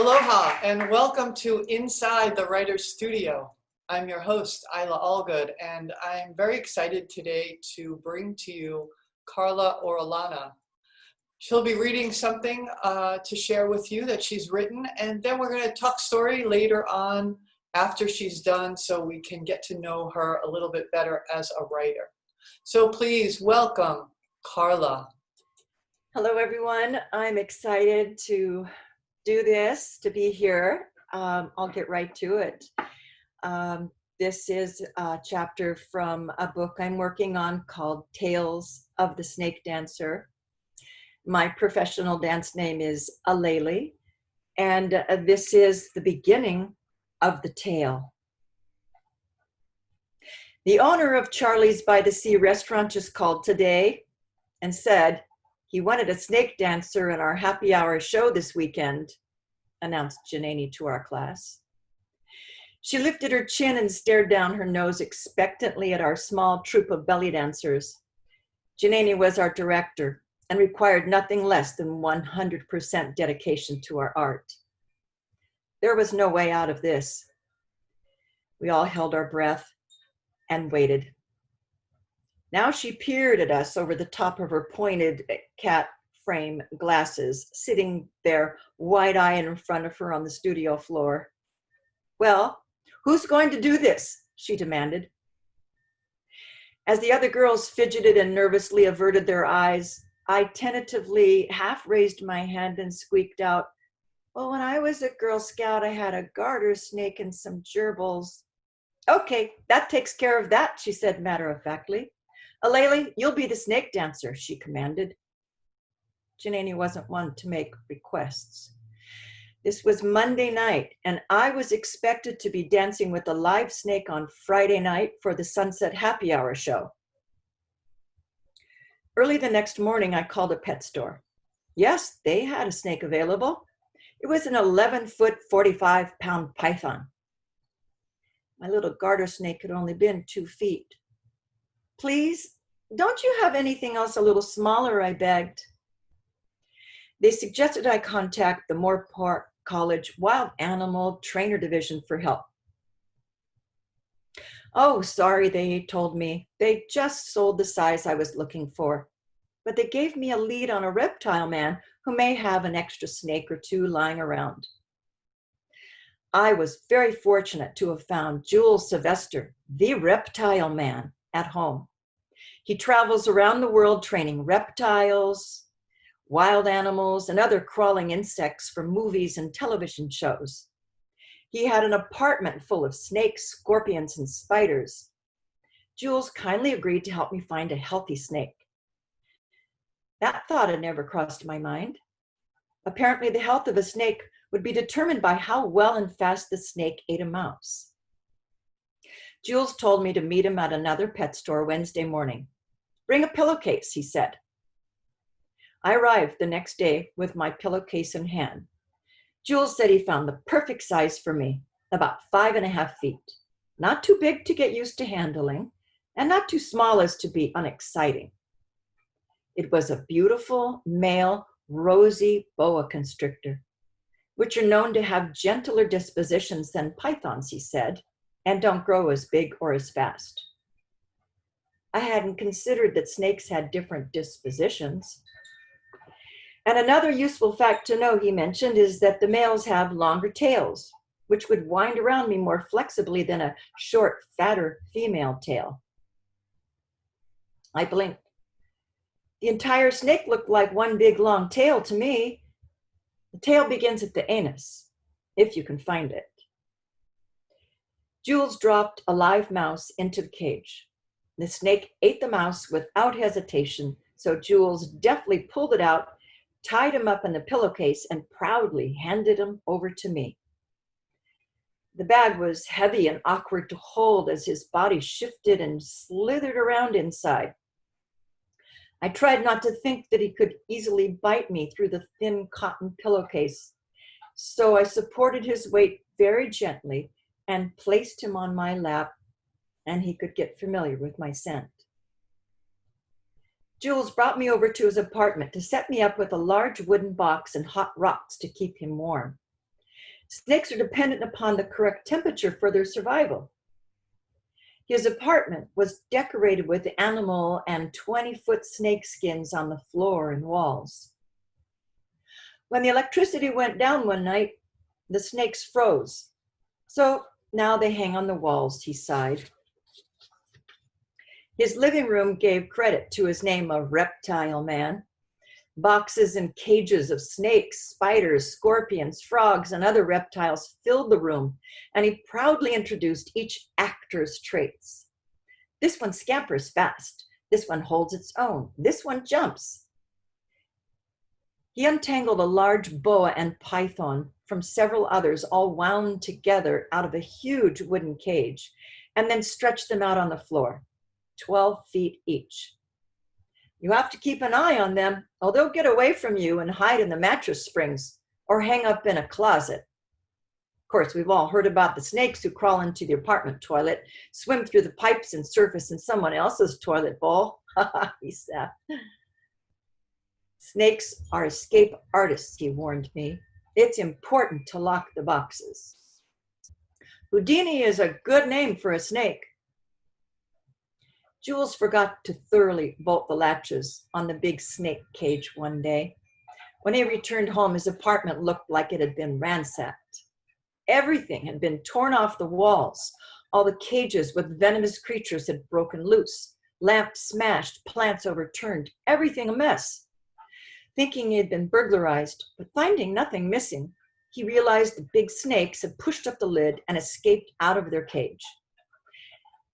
Aloha and welcome to Inside the Writer's Studio. I'm your host, Isla Allgood, and I'm very excited today to bring to you Carla Orellana. She'll be reading something to share with you that she's written, and then we're going to talk story later on after she's done so we can get to know her a little bit better as a writer. So please welcome Carla. Hello, everyone. I'm excited to do this, to be here. I'll get right to it. This is a chapter from a book I'm working on called Tales of the Snake Dancer. My professional dance name is Aleli, and this is the beginning of the tale. The owner of Charlie's by the Sea restaurant just called today and said he wanted a snake dancer in our happy hour show this weekend, announced Janani to our class. She lifted her chin and stared down her nose expectantly at our small troupe of belly dancers. Janani was our director and required nothing less than 100% dedication to our art. There was no way out of this. We all held our breath and waited. Now she peered at us over the top of her pointed cat frame glasses, sitting there wide-eyed in front of her on the studio floor. "Well, who's going to do this?" she demanded. As the other girls fidgeted and nervously averted their eyes, I tentatively half raised my hand and squeaked out, "Well, when I was a Girl Scout, I had a garter snake and some gerbils." "Okay, that takes care of that," she said matter-of-factly. "Aleli, you'll be the snake dancer," she commanded. Janani wasn't one to make requests. This was Monday night, and I was expected to be dancing with a live snake on Friday night for the Sunset Happy Hour show. Early the next morning, I called a pet store. Yes, they had a snake available. It was an 11-foot, 45-pound python. My little garter snake had only been 2 feet. "Please, don't you have anything else a little smaller?" I begged. They suggested I contact the Moore Park College Wild Animal Trainer Division for help. "Oh, sorry," they told me. "They just sold the size I was looking for. But they gave me a lead on a reptile man who may have an extra snake or two lying around." I was very fortunate to have found Jules Sylvester, the reptile man, at home. He travels around the world training reptiles, wild animals, and other crawling insects for movies and television shows. He had an apartment full of snakes, scorpions, and spiders. Jules kindly agreed to help me find a healthy snake. That thought had never crossed my mind. Apparently, the health of a snake would be determined by how well and fast the snake ate a mouse. Jules told me to meet him at another pet store Wednesday morning. "Bring a pillowcase," he said. I arrived the next day with my pillowcase in hand. Jules said he found the perfect size for me, about 5.5 feet. Not too big to get used to handling, and not too small as to be unexciting. It was a beautiful, male, rosy boa constrictor, which are known to have gentler dispositions than pythons, he said, and don't grow as big or as fast. I hadn't considered that snakes had different dispositions. And another useful fact to know, he mentioned, is that the males have longer tails, which would wind around me more flexibly than a short, fatter female tail. I blinked. The entire snake looked like one big long tail to me. The tail begins at the anus, if you can find it. Jules dropped a live mouse into the cage. The snake ate the mouse without hesitation, so Jules deftly pulled it out, tied him up in the pillowcase, and proudly handed him over to me. The bag was heavy and awkward to hold as his body shifted and slithered around inside. I tried not to think that he could easily bite me through the thin cotton pillowcase, so I supported his weight very gently and placed him on my lap, and he could get familiar with my scent. Jules brought me over to his apartment to set me up with a large wooden box and hot rocks to keep him warm. Snakes are dependent upon the correct temperature for their survival. His apartment was decorated with animal and 20-foot snake skins on the floor and walls. When the electricity went down one night, the snakes froze. So now they hang on the walls, he sighed. His living room gave credit to his name of Reptile Man. Boxes and cages of snakes, spiders, scorpions, frogs, and other reptiles filled the room, and he proudly introduced each actor's traits. This one scampers fast. This one holds its own. This one jumps. He untangled a large boa and python from several others, all wound together out of a huge wooden cage, and then stretched them out on the floor, 12 feet each. You have to keep an eye on them, or they'll get away from you and hide in the mattress springs or hang up in a closet. Of course, we've all heard about the snakes who crawl into the apartment toilet, swim through the pipes and surface in someone else's toilet bowl. He said. Snakes are escape artists, he warned me. It's important to lock the boxes. Houdini is a good name for a snake. Jules forgot to thoroughly bolt the latches on the big snake cage one day. When he returned home, his apartment looked like it had been ransacked. Everything had been torn off the walls. All the cages with venomous creatures had broken loose. Lamps smashed, plants overturned, everything a mess. Thinking he had been burglarized, but finding nothing missing, he realized the big snakes had pushed up the lid and escaped out of their cage.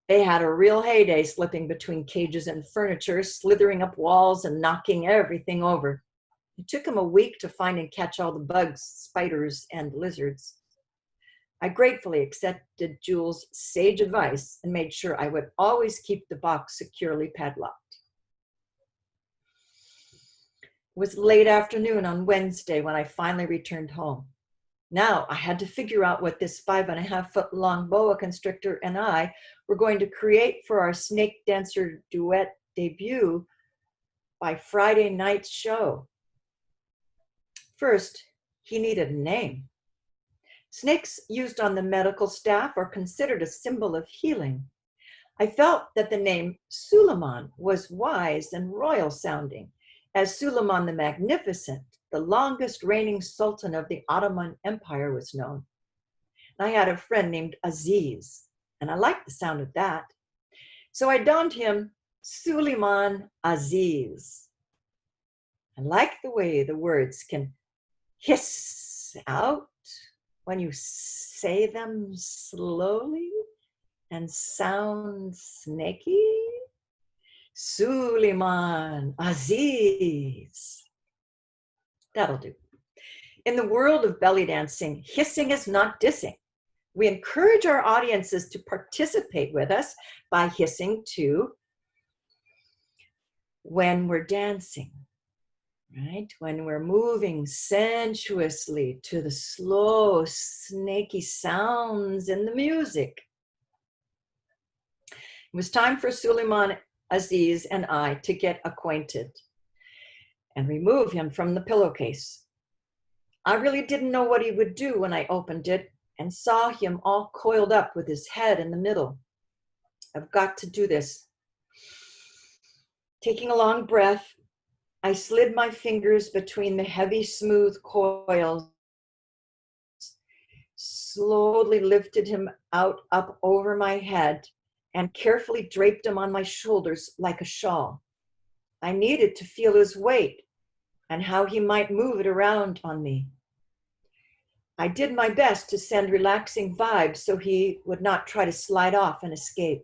They had a real heyday slipping between cages and furniture, slithering up walls and knocking everything over. It took him a week to find and catch all the bugs, spiders, and lizards. I gratefully accepted Jules' sage advice and made sure I would always keep the box securely padlocked. It was late afternoon on Wednesday when I finally returned home. Now I had to figure out what this 5.5-foot long boa constrictor and I were going to create for our snake dancer duet debut by Friday night's show. First, he needed a name. Snakes used on the medical staff are considered a symbol of healing. I felt that the name Suleiman was wise and royal sounding, as Suleiman the Magnificent, the longest reigning sultan of the Ottoman Empire, was known. I had a friend named Aziz, and I liked the sound of that. So I donned him Suleiman Aziz. I like the way the words can hiss out when you say them slowly and sound snaky. Suleiman Aziz. That'll do. In the world of belly dancing, hissing is not dissing. We encourage our audiences to participate with us by hissing too when we're dancing, right? When we're moving sensuously to the slow, snaky sounds in the music. It was time for Suleiman Aziz and I to get acquainted and remove him from the pillowcase. I really didn't know what he would do when I opened it and saw him all coiled up with his head in the middle. I've got to do this. Taking a long breath, I slid my fingers between the heavy, smooth coils, slowly lifted him out up over my head, and carefully draped him on my shoulders like a shawl. I needed to feel his weight and how he might move it around on me. I did my best to send relaxing vibes so he would not try to slide off and escape.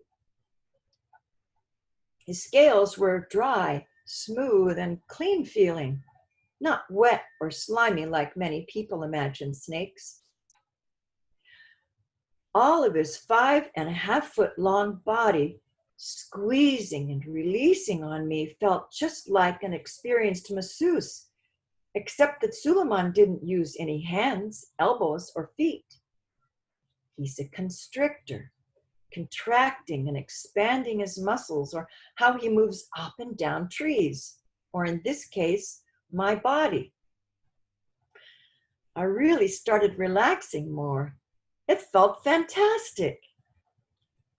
His scales were dry, smooth, and clean feeling, not wet or slimy like many people imagine snakes. All of his 5.5-foot long body squeezing and releasing on me felt just like an experienced masseuse, except that Suleiman didn't use any hands, elbows, or feet. He's a constrictor, contracting and expanding his muscles, or how he moves up and down trees, or in this case, my body. I really started relaxing more. It felt fantastic.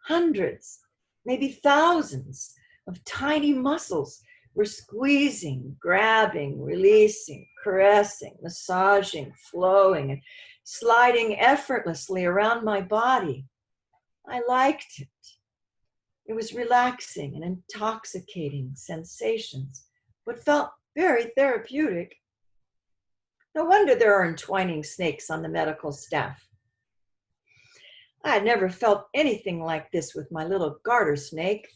Hundreds, maybe thousands of tiny muscles were squeezing, grabbing, releasing, caressing, massaging, flowing, and sliding effortlessly around my body. I liked it. It was relaxing and intoxicating sensations, but felt very therapeutic. No wonder there are entwining snakes on the medical staff. I had never felt anything like this with my little garter snake.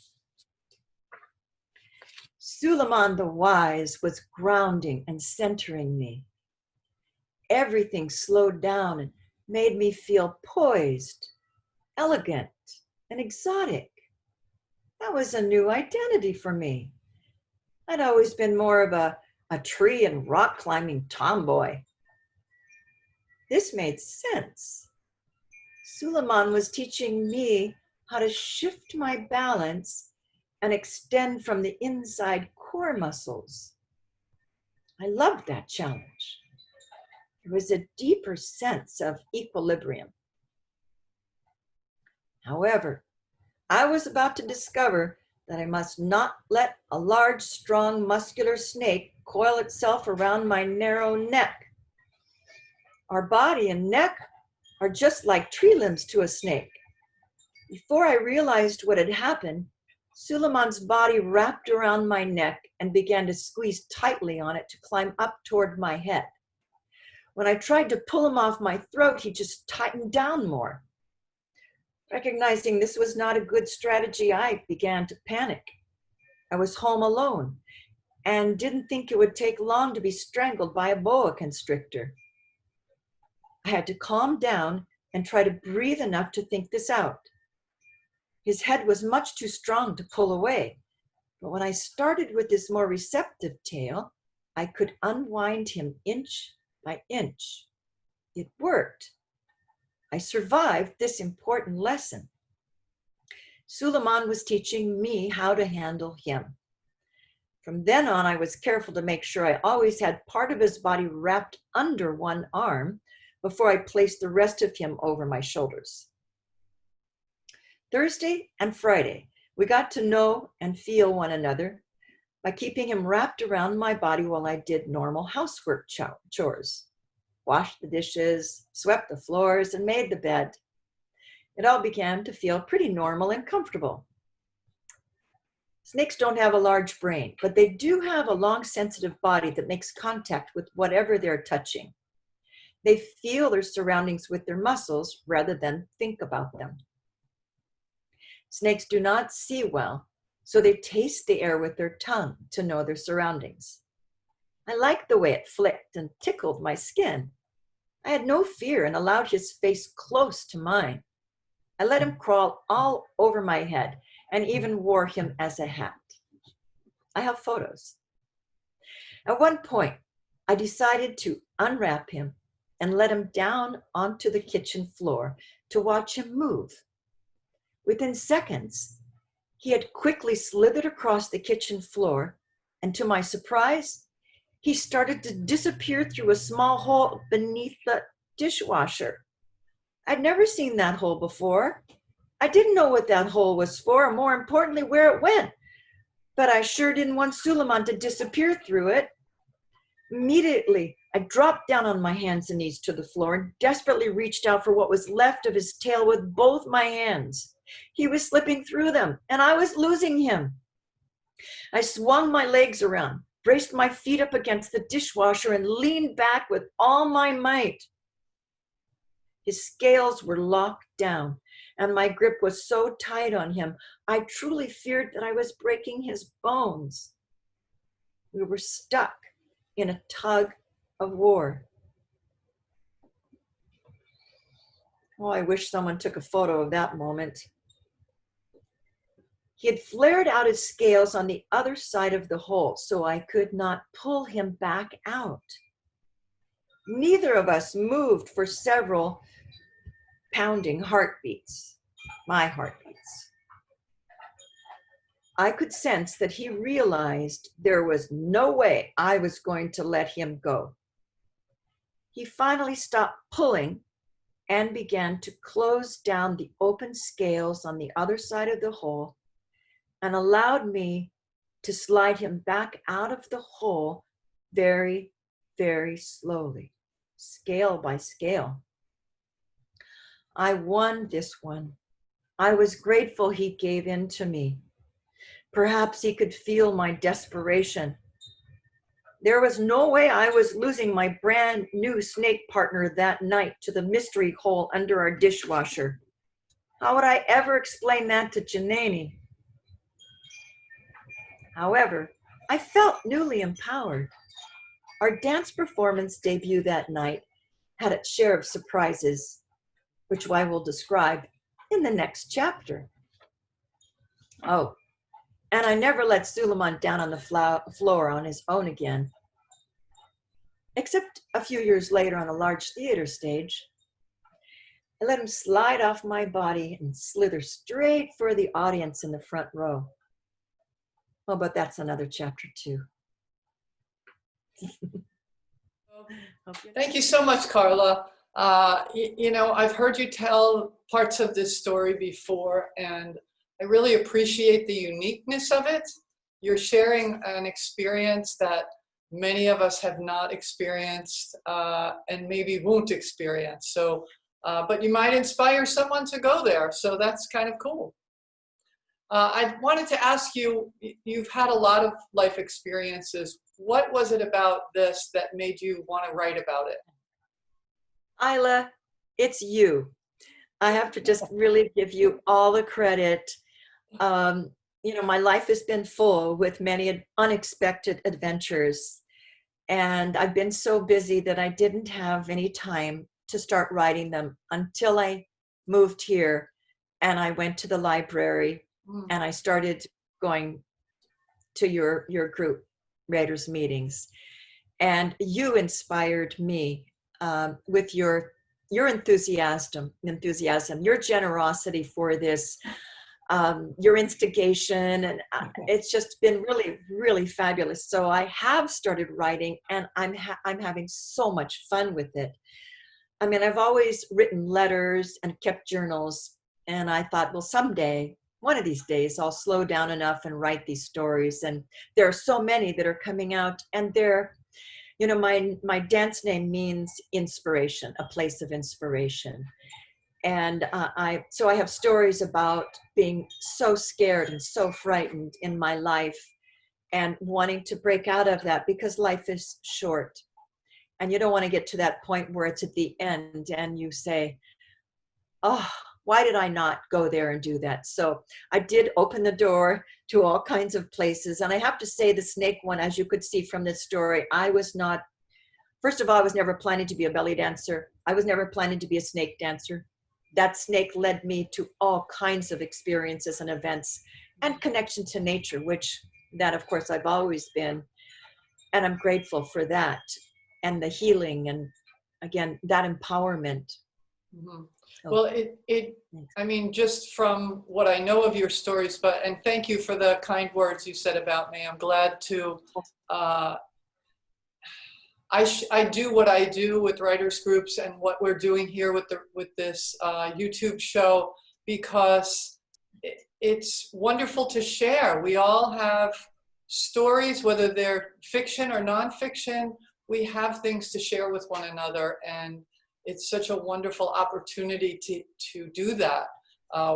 Suleiman the Wise was grounding and centering me. Everything slowed down and made me feel poised, elegant, and exotic. That was a new identity for me. I'd always been more of a tree and rock climbing tomboy. This made sense. Suleiman was teaching me how to shift my balance and extend from the inside core muscles. I loved that challenge. There was a deeper sense of equilibrium. However, I was about to discover that I must not let a large, strong, muscular snake coil itself around my narrow neck. Our body and neck are just like tree limbs to a snake. Before I realized what had happened, Suleiman's body wrapped around my neck and began to squeeze tightly on it to climb up toward my head. When I tried to pull him off my throat, he just tightened down more. Recognizing this was not a good strategy, I began to panic. I was home alone and didn't think it would take long to be strangled by a boa constrictor. I had to calm down and try to breathe enough to think this out. His head was much too strong to pull away, but when I started with this more receptive tail, I could unwind him inch by inch. It worked. I survived this important lesson. Suleiman was teaching me how to handle him. From then on, I was careful to make sure I always had part of his body wrapped under one arm before I placed the rest of him over my shoulders. Thursday and Friday, we got to know and feel one another by keeping him wrapped around my body while I did normal housework chores. Washed the dishes, swept the floors, and made the bed. It all began to feel pretty normal and comfortable. Snakes don't have a large brain, but they do have a long, sensitive body that makes contact with whatever they're touching. They feel their surroundings with their muscles rather than think about them. Snakes do not see well, so they taste the air with their tongue to know their surroundings. I liked the way it flicked and tickled my skin. I had no fear and allowed his face close to mine. I let him crawl all over my head and even wore him as a hat. I have photos. At one point, I decided to unwrap him and let him down onto the kitchen floor to watch him move. Within seconds, he had quickly slithered across the kitchen floor, and to my surprise, he started to disappear through a small hole beneath the dishwasher. I'd never seen that hole before. I didn't know what that hole was for, or more importantly, where it went. But I sure didn't want Suleiman to disappear through it. Immediately, I dropped down on my hands and knees to the floor and desperately reached out for what was left of his tail with both my hands. He was slipping through them, and I was losing him. I swung my legs around, braced my feet up against the dishwasher, and leaned back with all my might. His scales were locked down, and my grip was so tight on him, I truly feared that I was breaking his bones. We were stuck in a tug of war. Oh, I wish someone took a photo of that moment. He had flared out his scales on the other side of the hole, so I could not pull him back out. Neither of us moved for several pounding heartbeats, my heartbeats. I could sense that he realized there was no way I was going to let him go. he finally stopped pulling and began to close down the open scales on the other side of the hole and allowed me to slide him back out of the hole very, very slowly, scale by scale. I won this one. I was grateful he gave in to me. Perhaps he could feel my desperation. There was no way I was losing my brand new snake partner that night to the mystery hole under our dishwasher. How would I ever explain that to Janani? However, I felt newly empowered. Our dance performance debut that night had its share of surprises, which I will describe in the next chapter. Oh, and I never let Suleiman down on the floor on his own again, except a few years later on a large theater stage. I let him slide off my body and slither straight for the audience in the front row. Oh, but that's another chapter too. Thank you so much, Carla. You know, I've heard you tell parts of this story before, and I really appreciate the uniqueness of it. You're sharing an experience that many of us have not experienced and maybe won't experience. So, but you might inspire someone to go there. So that's kind of cool. I wanted to ask you, you've had a lot of life experiences. What was it about this that made you want to write about it? Isla, it's you. I have to just really give you all the credit. You know, my life has been full with many unexpected adventures. And I've been so busy that I didn't have any time to start writing them until I moved here and I went to the library and I started going to your group writers meetings. And you inspired me with your enthusiasm, your generosity for this, your instigation, and it's just been really, really fabulous. So I have started writing, and I'm having so much fun with it. I mean, I've always written letters and kept journals, and I thought, well, someday, one of these days, I'll slow down enough and write these stories. And there are so many that are coming out, and they're, you know, my dance name means inspiration, a place of inspiration. And so I have stories about being so scared and so frightened in my life and wanting to break out of that because life is short. And you don't want to get to that point where it's at the end and you say, oh, why did I not go there and do that? So I did open the door to all kinds of places. And I have to say the snake one, as you could see from this story, I was not, first of all, I was never planning to be a belly dancer. I was never planning to be a snake dancer. That snake led me to all kinds of experiences and events and connection to nature, which that, of course, I've always been. And I'm grateful for that and the healing and, again, that empowerment. Mm-hmm. Well, I mean, just from what I know of your stories, and thank you for the kind words you said about me. I'm glad to, I do what I do with writers groups and what we're doing here with this YouTube show because it's wonderful to share. We all have stories, whether they're fiction or nonfiction. We have things to share with one another, and it's such a wonderful opportunity to do that,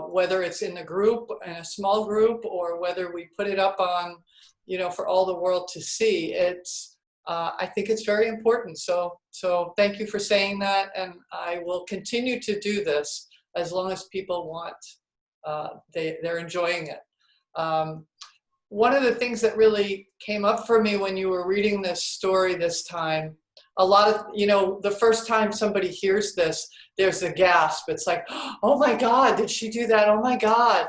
whether it's in a group, in a small group, or whether we put it up on, you know, for all the world to see. I think it's very important. So thank you for saying that, and I will continue to do this as long as people want. They're enjoying it. One of the things that really came up for me when you were reading this story this time, a lot of, you know, the first time somebody hears this, there's a gasp. It's like, oh my God, did she do that? Oh my God.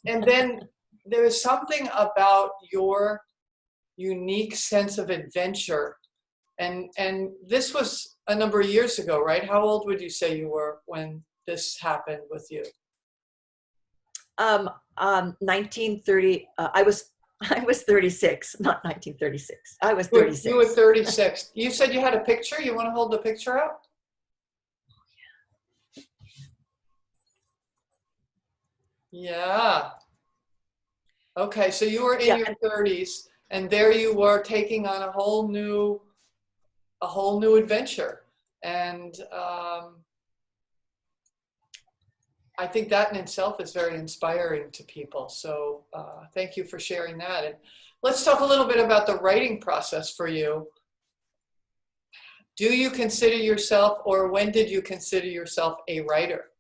And then there's something about your unique sense of adventure. And this was a number of years ago, right? How old would you say you were when this happened with you? 1930, I was I was 36, not 1936. I was You were 36. 36. You said you had a picture. You want to hold the picture up? Yeah. Okay, so you were in Yeah, your 30s, and there you were taking on a whole new adventure. And I think that in itself is very inspiring to people. So thank you for sharing that. And let's talk a little bit about the writing process for you. Do you consider yourself, or when did you consider yourself a writer?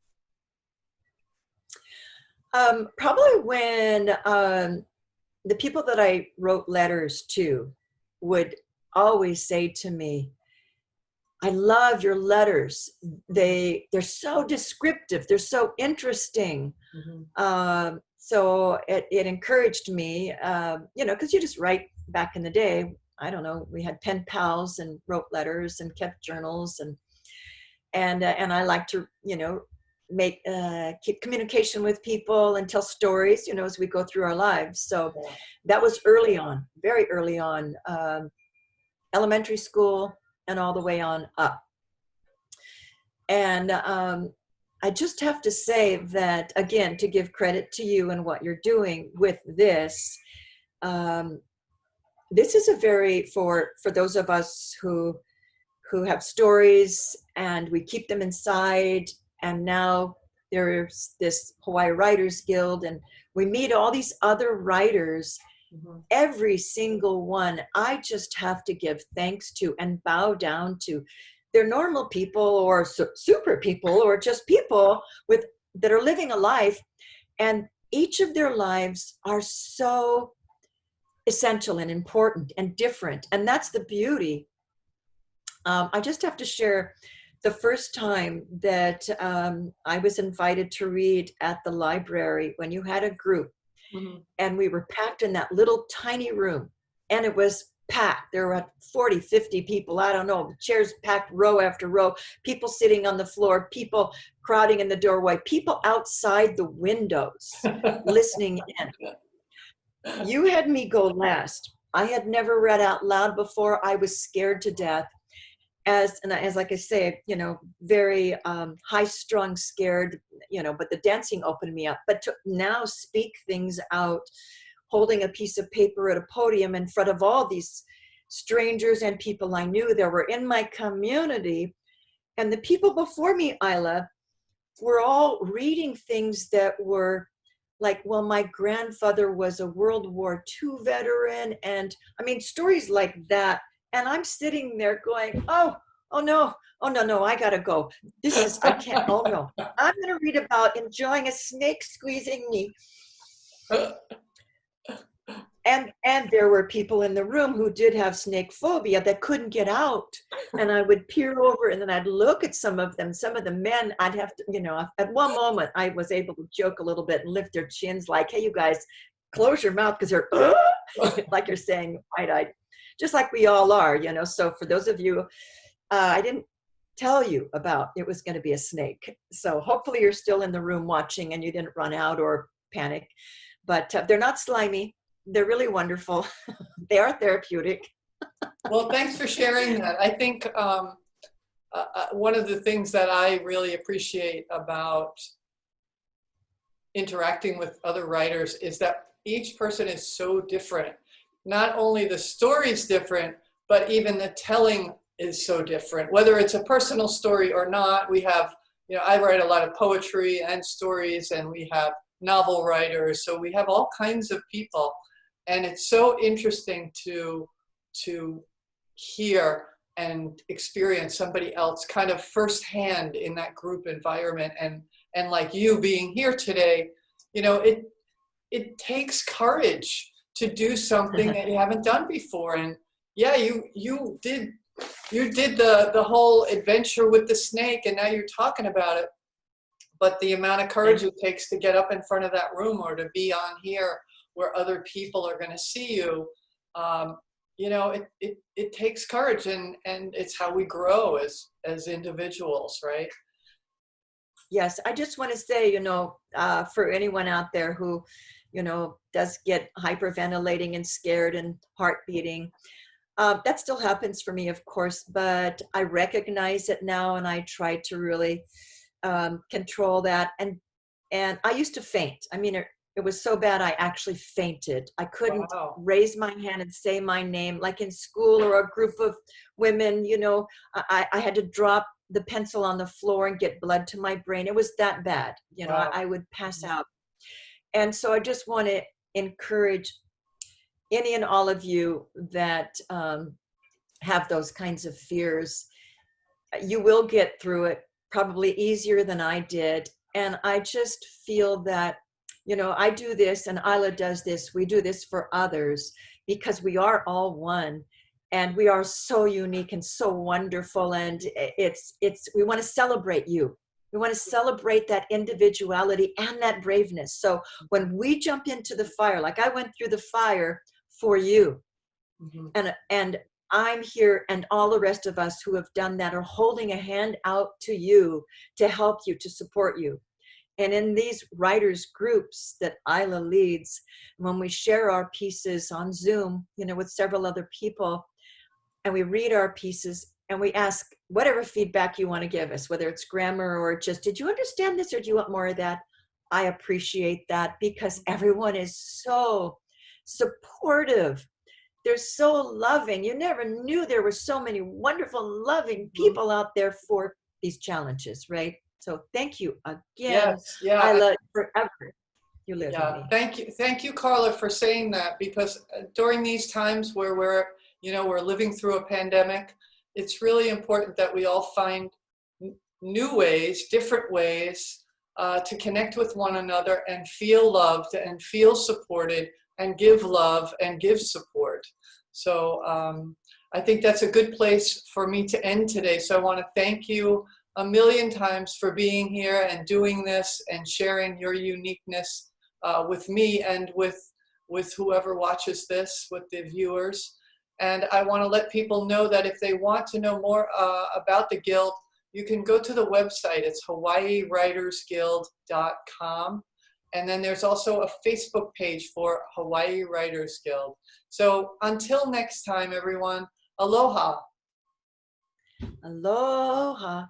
probably when the people that I wrote letters to would always say to me, I love your letters. They're so descriptive. They're so interesting. Mhm. So it encouraged me, because you just write back in the day. I don't know. We had pen pals and wrote letters and kept journals, and I like to, make keep communication with people and tell stories, as we go through our lives. So Yeah. that was early on, very early on, elementary school and all the way on up. And I just have to say that, again, to give credit to you and what you're doing with this. Um, this is a very, for those of us who have stories and we keep them inside, and now there's this Hawaii Writers Guild, and we meet all these other writers. Mhm. Every single one I just have to give thanks to and bow down to. They're normal people, or super people, or just people with that are living a life, and each of their lives are so essential and important and different, and that's the beauty. I just have to share the first time that I was invited to read at the library, when you had a group, Mhm. and we were packed in that little tiny room, and it was packed. There were 40, 50 people. I don't know, chairs packed row after row, people sitting on the floor, people crowding in the doorway, people outside the windows listening in. You had me go last. I had never read out loud before. I was scared to death. As like I say, very high strung, scared, but the dancing opened me up. But to now speak things out, holding a piece of paper at a podium in front of all these strangers and people I knew that were in my community, and the people before me, Isla, were all reading things that were like, well, my grandfather was a World War II veteran, and I mean, stories like that. And I'm sitting there going, oh no, oh no, no, I gotta go. I can't, oh no. I'm gonna read about enjoying a snake squeezing me. And there were people in the room who did have snake phobia that couldn't get out. And I would peer over, and then I'd look at some of them. Some of the men, I'd have to, at one moment I was able to joke a little bit and lift their chins like, hey, you guys, close your mouth, because they're like you're saying, wide-eyed, just like we all are. So for those of you, I didn't tell you about it was going to be a snake. So hopefully you're still in the room watching and you didn't run out or panic. But they're not slimy. They're really wonderful. They are therapeutic. Well, thanks for sharing that. I think one of the things that I really appreciate about interacting with other writers is that each person is so different. Not only the story's different, but even the telling is so different. Whether it's a personal story or not, we have, I write a lot of poetry and stories, and we have novel writers. So we have all kinds of people. And it's so interesting to hear and experience somebody else kind of firsthand in that group environment. And like you being here today, it takes courage to do something that you haven't done before. And yeah, you did the whole adventure with the snake, and now you're talking about it. But the amount of courage it takes to get up in front of that room, or to be on here where other people are going to see you, it takes courage, and it's how we grow as individuals, right? Yes, I just want to say, for anyone out there who does get hyperventilating and scared and heart beating. That still happens for me, of course, but I recognize it now, and I try to really control that. And I used to faint. I mean, it was so bad I actually fainted. I couldn't Wow. raise my hand and say my name, like in school or a group of women. I had to drop the pencil on the floor and get blood to my brain. It was that bad. Wow. I would pass out. And so I just want to encourage any and all of you that have those kinds of fears. You will get through it probably easier than I did. And I just feel that, I do this and Isla does this. We do this for others because we are all one, and we are so unique and so wonderful. And we want to celebrate you. We want to celebrate that individuality and that braveness. So when we jump into the fire, like I went through the fire for you, and I'm here, and all the rest of us who have done that are holding a hand out to you to help you, to support you. And in these writers groups that Isla leads, when we share our pieces on Zoom, with several other people, and we read our pieces and we ask whatever feedback you want to give us, whether it's grammar or just, did you understand this or do you want more of that? I appreciate that because everyone is so supportive. They're so loving. You never knew there were so many wonderful, loving people out there for these challenges, right? So thank you again. Yes. Yeah. I love forever. You live in me. Thank you, Carla, for saying that, because during these times where we're living through a pandemic, it's really important that we all find new ways, different ways to connect with one another and feel loved and feel supported and give love and give support. So I think that's a good place for me to end today. So I want to thank you a million times for being here and doing this and sharing your uniqueness with me and with whoever watches this, with the viewers. And I want to let people know that if they want to know more about the Guild, you can go to the website. It's hawaiiwritersguild.com. And then there's also a Facebook page for Hawaii Writers Guild. So until next time, everyone, aloha. Aloha.